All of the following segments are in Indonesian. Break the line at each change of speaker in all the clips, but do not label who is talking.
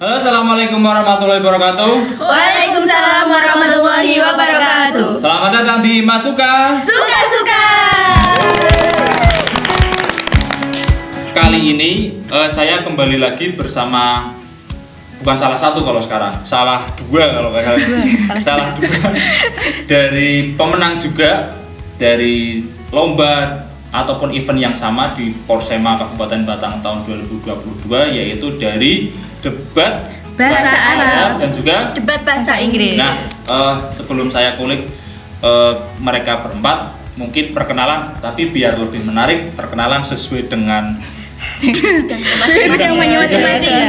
Halo, assalamualaikum warahmatullahi wabarakatuh.
Waalaikumsalam warahmatullahi wabarakatuh.
Selamat datang di Masuka.
Suka-suka.
Kali ini saya kembali lagi bersama, bukan salah satu kalau sekarang, salah dua kalau kayak salah dua dari pemenang juga dari lomba ataupun event yang sama di Porsema Kabupaten Batang tahun 2022, yaitu dari debat
Bahasa Arab
dan juga
debat bahasa Inggris.
Nah, sebelum saya kulik mereka berempat, mungkin perkenalan, tapi biar lebih menarik, perkenalan sesuai dengan
Masing-masing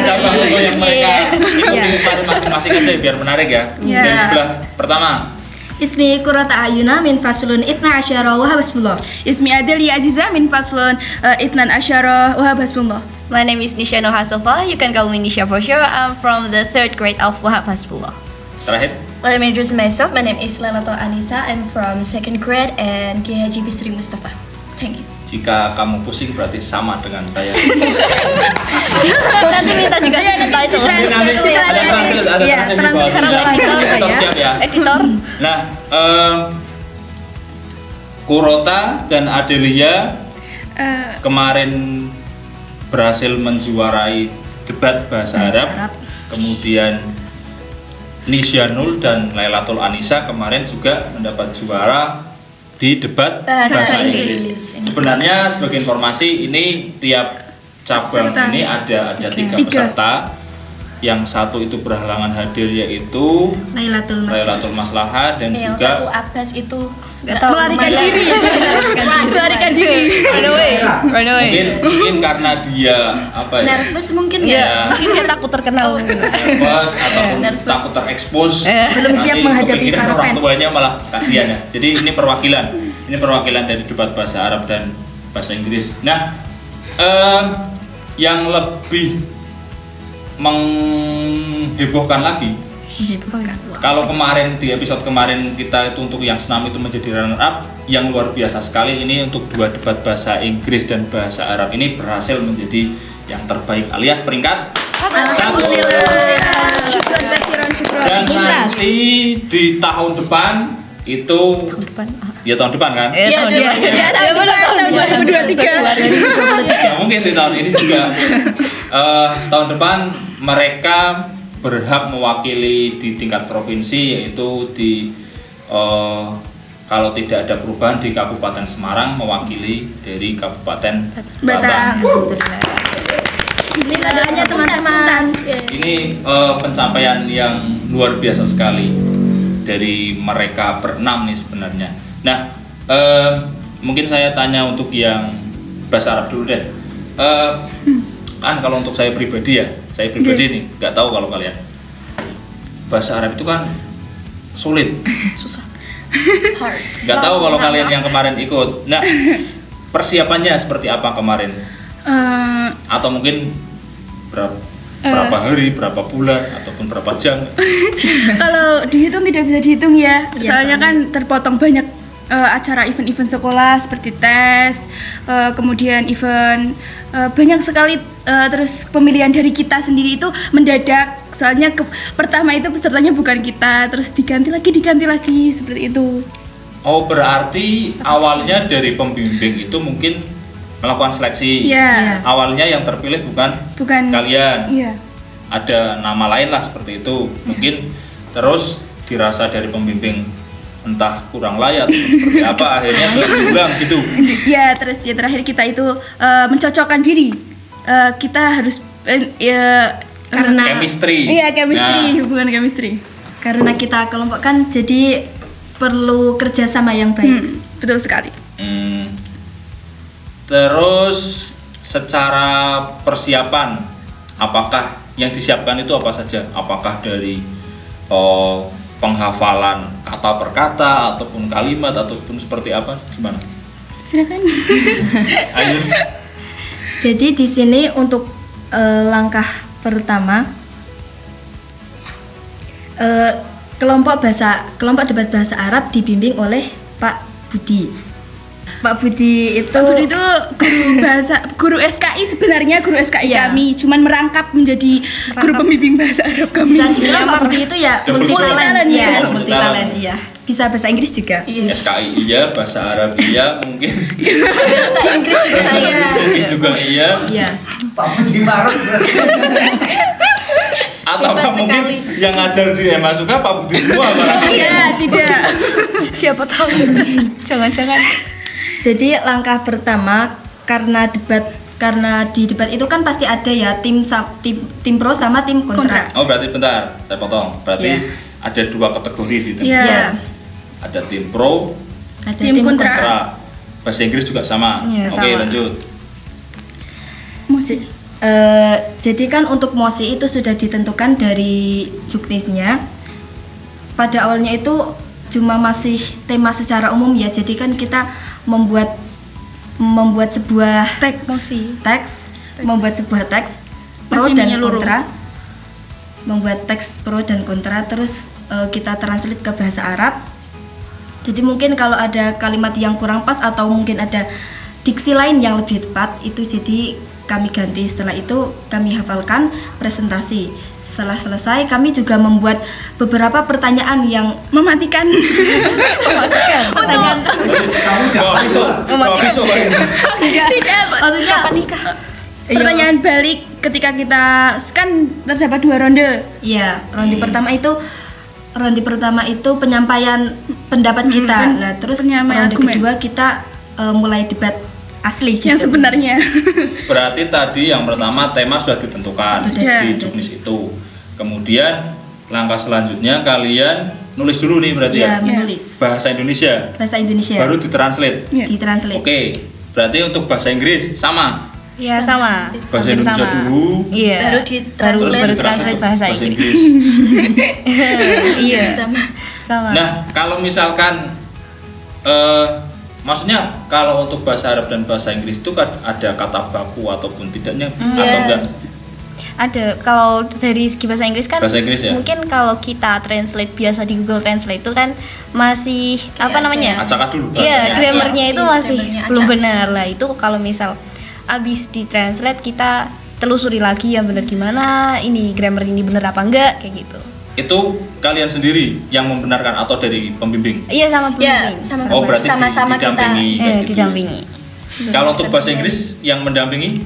cabang logo yang mereka ikuti masing-masing aja biar menarik ya. Dari sebelah pertama.
Ismi Qurrata Ayuna min faslun itna asyara wa habasbullah.
Ismi Adelia Aziza min faslun itnan asyara wahab hasbullah.
My name is Nisha Nohasofa. You can call me Nisha for sure. I'm from the 3rd grade of Wahab Hasbullah.
Terakhir.
Let me introduce myself. My name is Lelato Anissa. I'm from 2nd grade and Kiai Haji Bisri Mustafa. Thank you.
Jika kamu pusing berarti sama dengan saya.
Nanti minta juga sebentar itu.
Nanti ada translate, ada translate di bawah. Editor siap ya.
Editor.
Nah, Qurrata dan Adelia kemarin berhasil menjuarai debat bahasa Arab. Kemudian Nisyanul dan Lailatul Anissa kemarin juga mendapat juara di debat bahasa Inggris. Sebenarnya sebagai informasi, ini tiap cabang ini ada 3 peserta. Yang satu itu berhalangan hadir, yaitu Lailatul Maslahah, dan
Yang
juga
satu Abbas itu
Melarikan diri. Melarikan diri.
Run away.
mungkin karena dia apa ya?
Nervous mungkin ya.
Ya.
Mungkin dia takut terkenal.
Nervous ataupun takut terekspos,
Belum siap
nanti
menghadapi
kepikiran
para
orang
fans.
tuanya malah kasihan ya. Jadi ini perwakilan dari debat bahasa Arab dan bahasa Inggris. Nah, yang lebih menghebohkan lagi, kalau kemarin di episode kemarin kita itu untuk yang senam itu menjadi runner up, yang luar biasa sekali ini untuk 2 debat bahasa Inggris dan bahasa Arab ini berhasil menjadi yang terbaik alias peringkat 1. Dan nanti di tahun depan itu ya tahun depan kan?
Iya,
tahun 2023.
Ya, mungkin di tahun ini juga tahun depan mereka berhak mewakili di tingkat provinsi, yaitu di kalau tidak ada perubahan di Kabupaten Semarang, mewakili dari Kabupaten Batang.
Ini adanya teman-teman.
Ini pencapaian yang luar biasa sekali dari mereka berenam nih sebenarnya. Nah, mungkin saya tanya untuk yang bahasa Arab dulu deh. Kan kalau untuk saya pribadi nih, nggak tahu kalau kalian. Bahasa Arab itu kan sulit,
Susah. Hard.
nggak tahu kalau kalian yang kemarin ikut. Nah, persiapannya seperti apa kemarin? Atau mungkin berapa hari, berapa bulan, ataupun berapa jam?
Kalau dihitung tidak bisa dihitung ya. Soalnya kan terpotong banyak acara event-event sekolah seperti tes, kemudian event banyak sekali, terus pemilihan dari kita sendiri itu mendadak. Soalnya pertama itu pesertanya bukan kita, terus diganti lagi seperti itu.
Oh, berarti awalnya dari pembimbing itu mungkin melakukan seleksi.
Iya.
Awalnya yang terpilih bukan kalian.
Iya.
Ada nama lain lah seperti itu. Mungkin terus dirasa dari pembimbing entah kurang layak atau seperti apa, akhirnya seleksi ulang gitu.
Ya, terus ya terakhir kita itu mencocokkan diri. Kita harus
Karena
Chemistry.
Iya, chemistry,
Nah,
hubungan chemistry.
karena kita kelompokkan, jadi perlu kerjasama yang baik.
Betul sekali.
Terus secara persiapan, apakah yang disiapkan itu apa saja? Apakah dari penghafalan kata per kata ataupun kalimat ataupun seperti apa? Gimana?
Silakan.
Ayo.
Jadi di sini untuk langkah pertama, kelompok debat bahasa Arab dibimbing oleh Pak Budi. Pak Budi itu
Pak Budi itu guru SKI sebenarnya guru SKI
Iya.
kami, cuman merangkap menjadi guru pembimbing bahasa Arab kami.
bisa dibilang Pak Budi itu ya
Double
multi talent,
talent,
ya,
ya.
multi talent, iya. Bisa bahasa Inggris juga.
SKI iya, bahasa Arab iya, mungkin
Bahasa Inggris juga saya.
mungkin juga iya.
Iya.
Pak Budi marah.
Atau
Hebat
mungkin
sekali.
yang ngajar di Emma Suka Pak Budi semua barangkali.
Iya, tidak.
Siapa tahu. Jangan-jangan. Jadi langkah pertama karena di debat itu kan pasti ada ya tim pro sama tim kontra.
Oh berarti bentar, saya potong. Berarti
Iya.
ada 2 kategori di tim.
Iya.
Iya.
Ada tim pro,
Ada
Tim kontra.
kontra. Bahasa Inggris juga sama.
Iya,
Oke,
sama.
lanjut.
Musik.
Jadi kan untuk mosi itu sudah ditentukan dari juknisnya. Pada awalnya itu cuma masih tema secara umum ya. Jadi kan kita membuat sebuah teks, membuat sebuah teks pro
Masih
dan
menyeluruh.
kontra. Membuat teks pro dan kontra terus kita translate ke bahasa Arab. Jadi mungkin kalau ada kalimat yang kurang pas atau mungkin ada diksi lain yang lebih tepat itu jadi kami ganti. Setelah itu kami hafalkan presentasi. Setelah selesai kami juga membuat beberapa pertanyaan yang
Mematikan.
pertanyaan
Bawa pisau, bawa pisau Pak.
Tidak,
maksudnya
pertanyaan balik ketika kita kan terdapat 2 ronde.
Iya, ronde pertama itu penyampaian pendapat kita. Nah, terus
penyampaian
ronde
argumen.
kedua kita mulai debat asli
Yang
gitu.
sebenarnya.
Berarti tadi yang pertama tema sudah ditentukan
Sudah.
di juknis itu. Kemudian langkah selanjutnya kalian nulis dulu nih berarti
Iya,
ya.
menulis
Bahasa Indonesia.
bahasa Indonesia.
Baru ditranslate.
Iya.
ditranslate.
Oke. Berarti untuk bahasa Inggris sama.
Iya sama.
Bahasa
Hampir
Indonesia
sama.
dulu.
Iya.
Baru
Terus
baru
ditranslate
translate
ke
bahasa Inggris. Iya.
Sama.
Sama.
Nah, kalau misalkan maksudnya kalau untuk bahasa Arab dan bahasa Inggris itu kan ada kata baku ataupun tidaknya atau enggak?
Ada kalau dari segi bahasa Inggris kan
Bahasa Inggris ya?
mungkin kalau kita translate biasa di Google Translate itu kan masih apa
ada.
namanya?
Acak dulu
Iya,
bahasanya.
grammarnya itu
Iya,
masih
grammarnya
belum
acak.
benar lah. Itu kalau misal abis ditranslate kita telusuri lagi yang benar gimana, ini grammar ini benar apa enggak kayak gitu.
Itu kalian sendiri yang membenarkan atau dari pembimbing?
Iya sama
Ya,
pembimbing.
sama
Oh, berarti
sama-sama
didampingi.
kita.
kayak gitu.
Didampingi.
Kalau untuk bahasa Inggris yang mendampingi?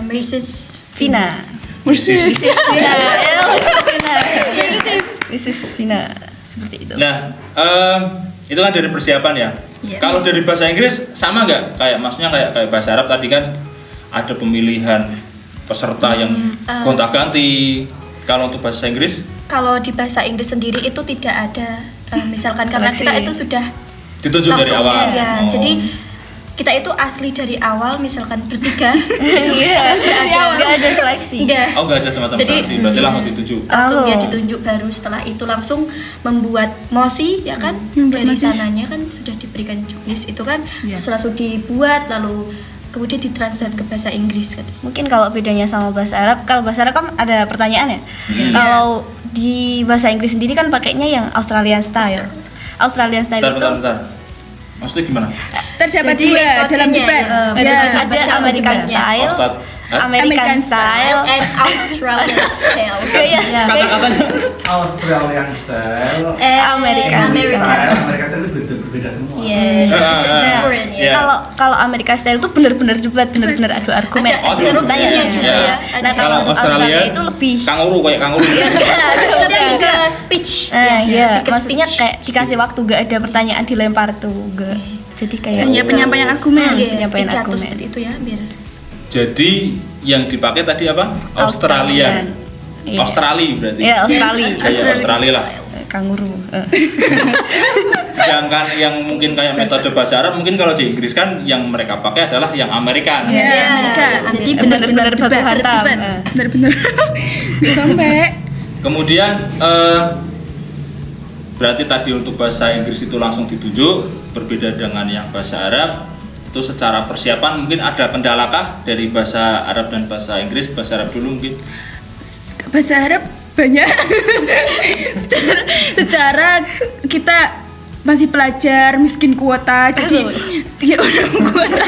Mrs.
Vina.
Mrs.
Vina. Mrs. Vina seperti itu.
Nah, itu kan dari persiapan ya.
Iya.
Kalau dari bahasa Inggris sama nggak? Kayak maksudnya kayak bahasa Arab tadi kan ada pemilihan peserta yang gonta-ganti. Kalau untuk bahasa Inggris
Kalau di bahasa Inggris sendiri itu tidak ada misalkan karena
Seleksi.
kita itu sudah
ditunjuk dari
langsung,
awal.
ya.
Oh.
Jadi kita itu asli dari awal misalkan bertiga.
Iya. Enggak ada seleksi.
Enggak.
Oh, nggak ada semacam
Jadi,
seleksi, berarti langsung ditunjuk.
Langsung dia
Oh.
ditunjuk baru setelah itu langsung membuat mosi ya kan dari sananya kan sudah diberikan juknis itu kan
Iya.
terus langsung dibuat lalu kemudian ditranslate ke bahasa Inggris kan.
Mungkin kalau bedanya sama bahasa Arab, kalau bahasa Arab kan ada pertanyaan ya.
Hmm.
Kalau di bahasa Inggris sendiri kan pakainya yang Australian style. Australian style
Bentar. Maksudnya gimana?
Terdapat
Jadi,
2 dalam
kodenya,
debat.
ada
Ya.
American
debat.
style, American
American
style.
And Australian style.
Kayak
Kata-katanya
Australian style.
American
Style, Amerika style itu berbeda semua.
Yes,
Ah,
it's
ah,
different
Iya.
ya.
kalau American style itu benar-benar debat, benar-benar adu argumen.
Ada
Oh,
erupsinya
Tanya.
juga
Iya.
ya.
Nah, kalau Australia itu lebih
kanguru kayak kanguru.
Lebih ke speech.
iya,
lebih ke
maksudnya
speech.
kayak dikasih waktu gak ada pertanyaan dilempar tuh, enggak. Jadi kayak
Hanya penyampaian argumen.
Iya,
penyampaian
pidato
argumen.
seperti itu ya biar
Jadi yang dipakai tadi apa? Australian.
Iya.
Australia berarti.
Iya, Australia.
Yes,
Kayak Australia lah.
Kanguru.
Sedangkan yang mungkin kayak metode bahasa Arab mungkin kalau di Inggris kan yang mereka pakai adalah yang Amerikan.
Ya,
Iya,
Amerika.
jadi
benar-benar baku hantam.
Benar-benar. Sampai
Kemudian berarti tadi untuk bahasa Inggris itu langsung ditunjuk, berbeda dengan yang bahasa Arab. Itu secara persiapan mungkin ada kendalakah dari bahasa Arab dan bahasa Inggris? Bahasa Arab dulu mungkin.
bahasa Arab banyak. secara kita masih pelajar miskin kuota, jadi dia udah kuota.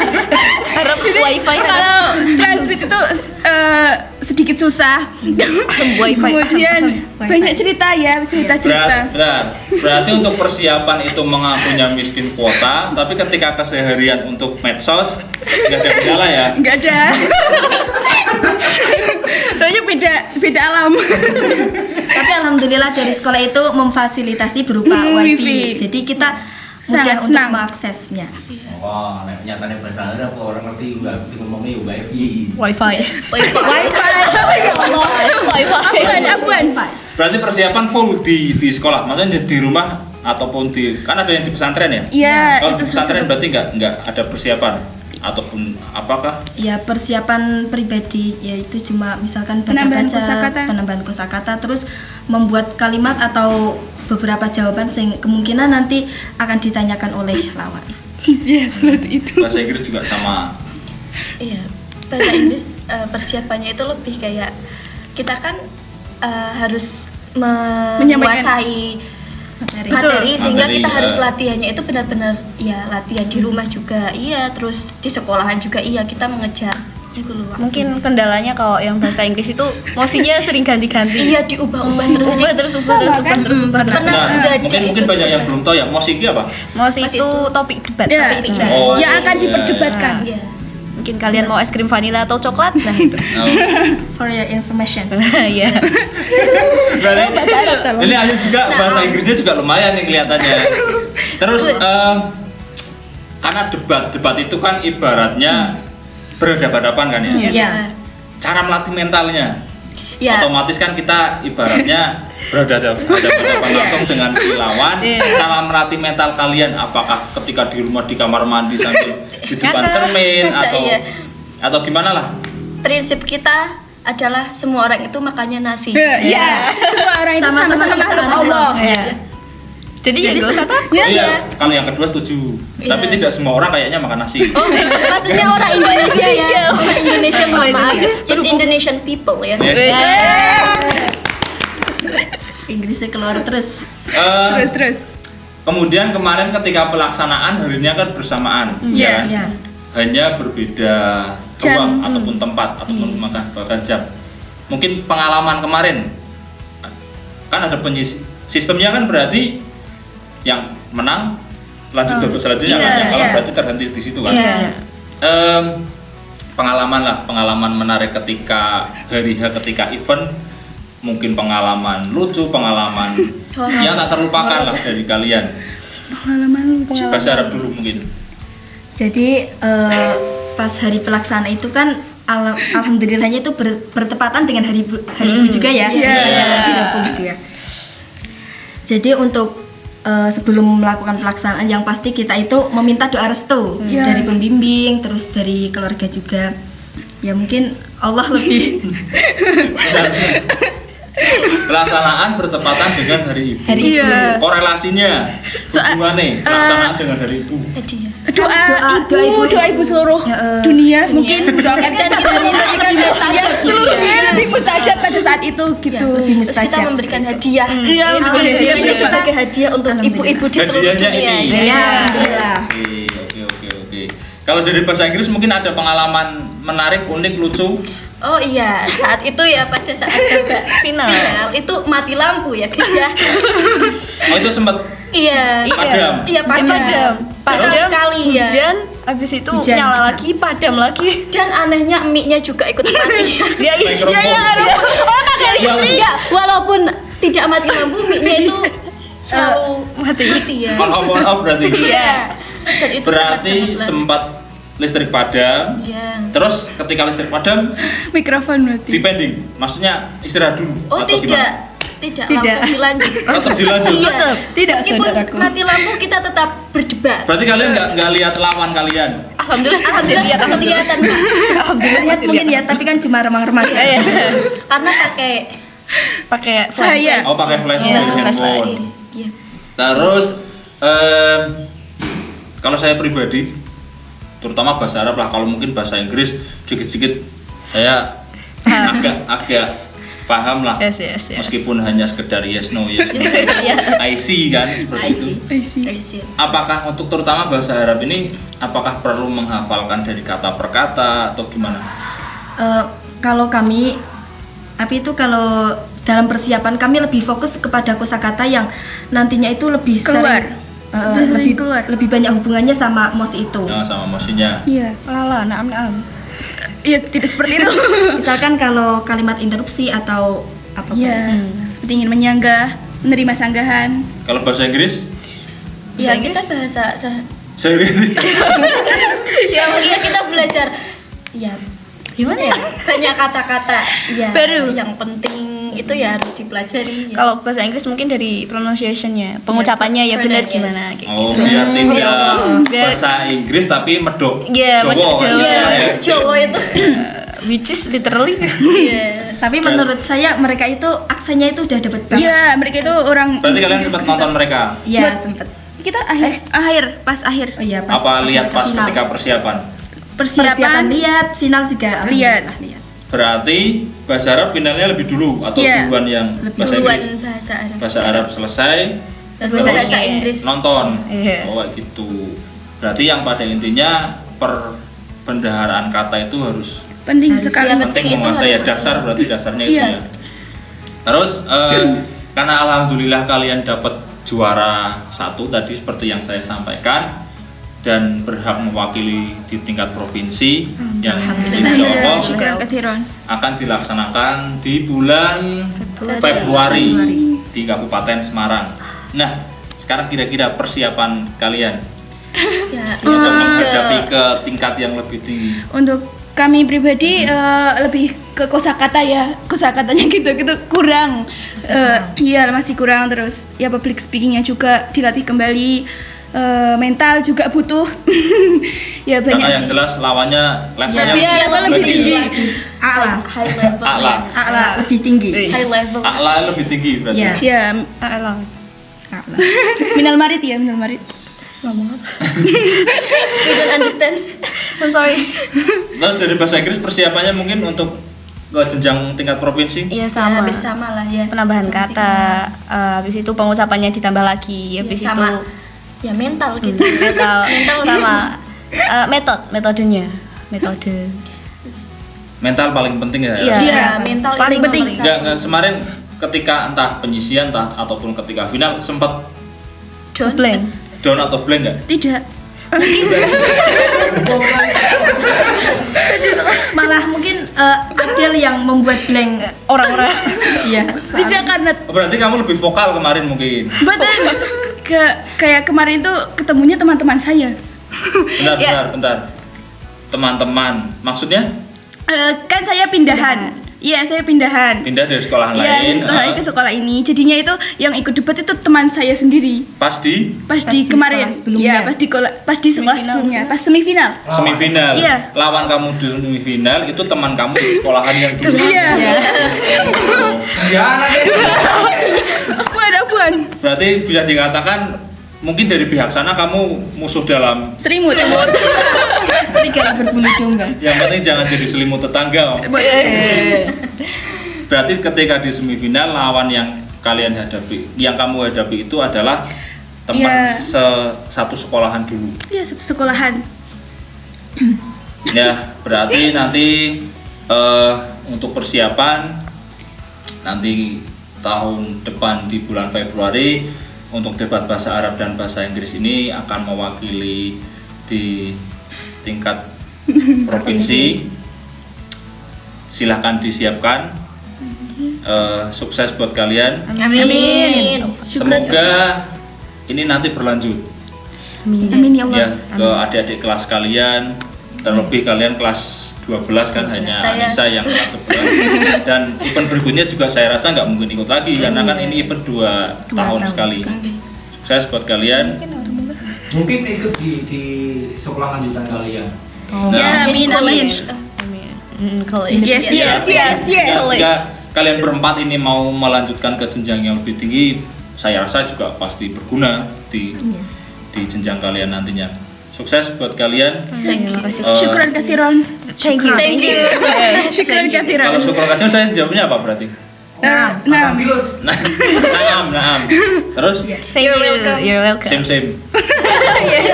Harap wifi
Kalau transkrip itu sedikit susah.
wifi.
Kemudian banyak cerita ya, cerita-cerita.
Berarti untuk persiapan itu mengakunya miskin kuota, tapi ketika keseharian untuk medsos nggak ada kendala ya?
Nggak ada. Soalnya beda alam.
Tapi alhamdulillah dari sekolah itu memfasilitasi berupa wifi.
wifi.
Jadi kita mudah
Sangat
untuk
senang.
mengaksesnya.
Wah, nek nyatane bahasa Arab kok orang ngerti ngomongnya wifi.
Wifi.
Apaan?
Berarti persiapan full di sekolah, maksudnya di rumah ataupun kan ada yang di pesantren ya?
Iya,
Kalau
itu
di pesantren berarti nggak ada persiapan ataupun apakah?
Ya persiapan pribadi yaitu cuma misalkan
Penambahan
baca-baca,
kosakata.
penambahan kosakata, terus membuat kalimat atau beberapa jawaban yang kemungkinan nanti akan ditanyakan oleh lawan.
Iya, seperti itu.
Bahasa Inggris juga sama.
Iya, bahasa Inggris persiapannya itu lebih kayak kita kan harus menguasai materi sehingga
Materi,
kita harus
ya.
latihannya itu benar-benar ya latihan di rumah juga iya, terus di sekolahan juga iya, kita mengejar itu loh.
Mungkin kendalanya kalau yang bahasa Inggris itu mosinya sering ganti-ganti.
Iya, diubah-ubah terus jadi
Ubah terus ubah terus ubah terus ubah terus.
Pernah
Nah,
ada
mungkin banyak yang belum tahu ya, mosiki apa?
Mos itu topik debat.
Ya,
Topik debat.
Oh,
yang akan
iya,
diperdebatkan.
Iya.
Mungkin kalian mau es krim vanila atau coklat, nah itu.
Oh.
For your information.
Iya.
Berarti ini Ayu juga bahasa Inggrisnya juga lumayan nih kelihatannya. Terus karena debat itu kan ibaratnya berhadapan-hadapan kan ya.
Iya.
Cara melatih mentalnya.
Ya.
Otomatis kan kita ibaratnya berhadapan langsung dengan si lawan. Cara melatih mental kalian apakah ketika di rumah di kamar mandi sambil di depan cermin
Ngaca,
atau
iya.
atau gimana lah?
Prinsip kita adalah semua orang itu makannya nasi.
Iya, semua orang itu
Sama-sama
sama-sama makhluk
ciptaan
Allah.
Iya. Jadi ya gak usah takut.
Ya,
Iya,
ya.
kalau yang kedua setuju. Tapi
Iya.
tidak semua orang kayaknya makan nasi.
Oh, maksudnya orang Indonesia ya. Orang Indonesia mohon maaf. Just Indonesian people ya.
Yes.
Inggrisnya keluar terus.
Terus.
Kemudian kemarin ketika pelaksanaan harinya kan bersamaan, ya kan?
Iya.
Hanya berbeda
Jam.
ruang ataupun tempat ataupun bahkan jam. Mungkin pengalaman kemarin kan ada sistemnya kan berarti yang menang lanjut babak selanjutnya kan, yang kalah berarti terhenti di situ kan.
Iya.
Pengalaman menarik ketika hari H ketika event, mungkin pengalaman lucu, pengalaman yang tak terlupakan lah dari kalian.
Pengalaman lucu.
Bahasa Arab dulu mungkin.
Jadi pas hari pelaksana itu kan alhamdulillahnya itu bertepatan dengan hari ibu juga ya.
Iya.
Tanggal 22. Jadi untuk sebelum melakukan pelaksanaan yang pasti kita itu meminta doa restu
Iya.
dari pembimbing, terus dari keluarga juga. Ya mungkin Allah lebih
Pelaksanaan bertepatan dengan hari ibu.
Hari
Ibu. Iya.
Korelasinya hubungannya pelaksanaan dengan hari ibu.
Hadiah.
Doa ibu seluruh dunia mungkin mendoakan
Dan kita memberikan hadiah
seluruh dunia lebih mustajab pada saat itu gitu.
lebih
Terus kita
mustajab.
memberikan hadiah.
Iya,
Ini sebagai
hadiah.
hadiah, ini sebagai hadiah untuk ibu-ibu di seluruh
Hadiahnya
dunia.
ini.
Iya, alhamdulillah.
Oke. Kalau dari bahasa Inggris mungkin ada pengalaman menarik, unik, lucu.
Oh iya, saat itu ya pada saat babak final itu mati lampu ya guys ya.
Oh itu sempat
Iya.
padam.
Iya padam. Padam sekali ya.
Hujan, habis itu
Hujan
nyala
bisa.
lagi, padam lagi.
Dan anehnya mic-nya juga ikut mati.
Ya iya.
Mikrofon.
Oh pakai listrik ya. Walaupun tidak mati lampu, mic-nya itu selalu
mati.
ya.
On off berarti.
Iya. Dan itu
Berarti
sangat-sangat
sempat listrik padam.
Iya.
Terus ketika listrik padam
Mikrofon berarti.
dipending, maksudnya istirahat dulu
Oh
atau
tidak.
gimana?
Tidak,
Tidak.
langsung dilanjut.
Tetap dilanjut.
Iya.
Tetap.
Tidak,
Meskipun
saudaraku.
mati lampu kita tetap berdebat.
Berarti kalian nggak lihat lawan kalian.
Alhamdulillah sih masih lihat.
Alhamdulillah kelihatan Mbak.
Alhamdulillah
Lihat
masih
mungkin
lihat.
ya, tapi kan cuma remang-remang.
Iya.
Karena pakai
Pakai
Cahaya.
flash.
Oh pakai flash
Iya,
dari
flashlight.
handphone.
Iya.
Terus kalau saya pribadi, terutama bahasa Arab lah. Kalau mungkin bahasa Inggris sedikit-sedikit saya agak paham lah.
Yes.
Meskipun hanya sekedar yes no I see kan seperti itu.
I see.
Apakah untuk terutama bahasa Arab ini apakah perlu menghafalkan dari kata per kata atau gimana?
Kalau kami, kalau dalam persiapan kami lebih fokus kepada kosakata yang nantinya itu lebih
Keluar.
lebih
keluar.
lebih banyak hubungannya sama mosi itu.
Nah, sama mosinya.
Iya.
Lala, naam.
Iya, tidak seperti itu.
Misalkan kalau kalimat interupsi atau apapun.
Iya. Seperti ingin menyanggah, menerima sanggahan.
Kalau bahasa Inggris?
Ya kita bahasa
Serius?
ya mungkin kita belajar ya
Gimana ya?
banyak kata-kata ya
Baru.
yang penting itu ya harus dipelajari ya.
Kalau bahasa Inggris mungkin dari pronunciation-nya, pengucapannya ya benar
yes.
gimana kayak
Oh,
gitu.
biar tidak
Biar-
bahasa Inggris tapi medok
Iya,
Jawa.
medok Jawa.
Iya.
Jawa itu
Which is literally.
iya
Tapi menurut saya mereka itu aksennya itu udah dapat banget.
Iya, mereka itu orang.
Berarti kalian sempat nonton mereka?
Iya,
Buat-
sempet.
Kita pas akhir
Oh iya, pas
Apa lihat pas
final.
ketika persiapan?
Persiapan lihat, final juga
Lihat.
lihat.
Berarti bahasa Arab finalnya lebih dulu atau
Iya.
duluan yang bahasa
duluan
Inggris?
bahasa Arab
Bahasa Arab selesai,
terus
terus
bahasa Inggris
nonton.
Iya.
Oh kayak gitu. Berarti yang pada intinya perbendaharaan kata itu harus
penting
Harus
sekali.
siap.
penting
Penting itu
menguasai ya,
harus-
dasar berarti dasarnya itu
Iya.
ya. Terus karena alhamdulillah kalian dapat juara 1 tadi seperti yang saya sampaikan dan berhak mewakili di tingkat provinsi yang insya Allah
Syukran kathiron.
akan dilaksanakan di bulan Februari di Kabupaten Semarang. Nah, sekarang kira-kira persiapan kalian
ya
untuk menghadapi ke tingkat yang lebih tinggi.
Untuk kami pribadi lebih ke kosakata ya, kosakatanya gitu kurang. Iya masih kurang, terus ya public speakingnya juga dilatih kembali. Mental juga butuh. Ya banyak
Karena yang
sih.
jelas lawannya levelnya
Ya,
yang
lebih tinggi.
A'la.
high level
A'la.
A'la lebih tinggi.
high level
A'la lebih tinggi berarti.
Iya.
Ya,
Alah.
A'la.
minal marid ya, minal marid.
you don't understand
I'm sorry.
Terus dari bahasa Inggris persiapannya mungkin untuk ke jenjang tingkat provinsi?
Iya
ya,
sama.
bersama lah ya
Penambahan kata, habis itu pengucapannya ditambah lagi, habis
Ya,
itu
sama. Ya mental gitu
mental
Mental.
sama metodenya.
Mental paling penting ya.
Iya.
ya mental
Paling
itu
penting.
nomor satu.
Enggak, kemarin ketika entah penyisian entah ataupun ketika final sempat
John
Blank.
down atau blank enggak?
Tidak.
Malah mungkin Adel yang membuat blank
Orang-orang.
Iya.
Tidak karena
Berarti kamu lebih vokal kemarin mungkin.
betul. Kayak kemarin itu ketemunya teman-teman saya.
Bentar. Teman-teman, maksudnya
Kan saya pindahan. Iya, saya pindahan.
pindah dari sekolah
Iya,
lain.
dari sekolah lain ke sekolah ini. Jadinya itu yang ikut debat itu teman saya sendiri.
Pas di
Pas
di
di kemarin.
sekolah sebelumnya.
Iya, pas di sekolah sebelumnya, pas semifinal.
semifinal.
Iya.
Lawan kamu di semifinal itu teman kamu di sekolahan yang dulu.
Iya.
Oh.
Puan.
Berarti bisa dikatakan mungkin dari pihak sana kamu musuh dalam.
Serimut.
Serigala berbulu domba.
Yang penting jangan jadi selimut tetangga. Om. Berarti ketika di semifinal lawan yang kalian hadapi, yang kamu hadapi itu adalah teman
Iya.
satu sekolahan dulu.
Iya, satu sekolahan.
Ya, berarti nanti untuk persiapan nanti tahun depan di bulan Februari untuk debat bahasa Arab dan bahasa Inggris ini akan mewakili di tingkat provinsi. Silahkan disiapkan. Sukses buat kalian.
amin
Semoga ini nanti berlanjut
Amin ya Allah.
ya ke adik-adik kelas kalian, terlebih kalian kelas 12 kan hanya
Saya.
Anissa yang kelas 11 dan event berikutnya juga saya rasa nggak mungkin ikut lagi karena kan ini event 2 tahun sekali. Sukses buat kalian.
Mungkin ikut di sekolah lanjutan kalian.
Nah,
Amin.
College.
Yes.
jika kalian berempat ini mau melanjutkan ke jenjang yang lebih tinggi, saya rasa juga pasti berguna di jenjang kalian nantinya. Sukses buat kalian.
Terima kasih.
Syukran kathiron.
Thank you.
Syukran kathiron.
Kalau syukur kasih saya jawabnya apa berarti?
Nah,
Naam. Terus
Thank you. You're welcome.
same.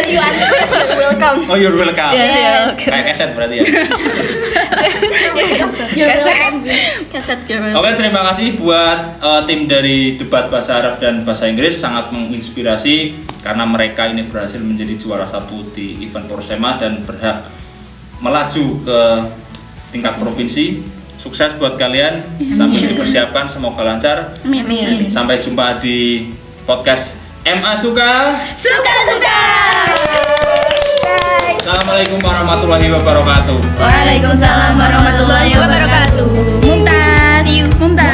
You answer. You're welcome.
Oh, you're welcome.
Yes, you're welcome.
Kayak keset berarti ya.
You're welcome. Kaset, you're welcome.
Oke, terima kasih buat tim dari debat bahasa Arab dan bahasa Inggris, sangat menginspirasi karena mereka ini berhasil menjadi juara 1 di event Porsema dan berhak melaju ke tingkat provinsi. Sukses buat kalian sambil dipersiapkan, semoga lancar.
amin.
Sampai jumpa di podcast MA Suka.
Suka.
Assalamualaikum warahmatullahi wabarakatuh.
Waalaikumsalam warahmatullahi wabarakatuh.
Mumtaz.
See you.
Mumtaz.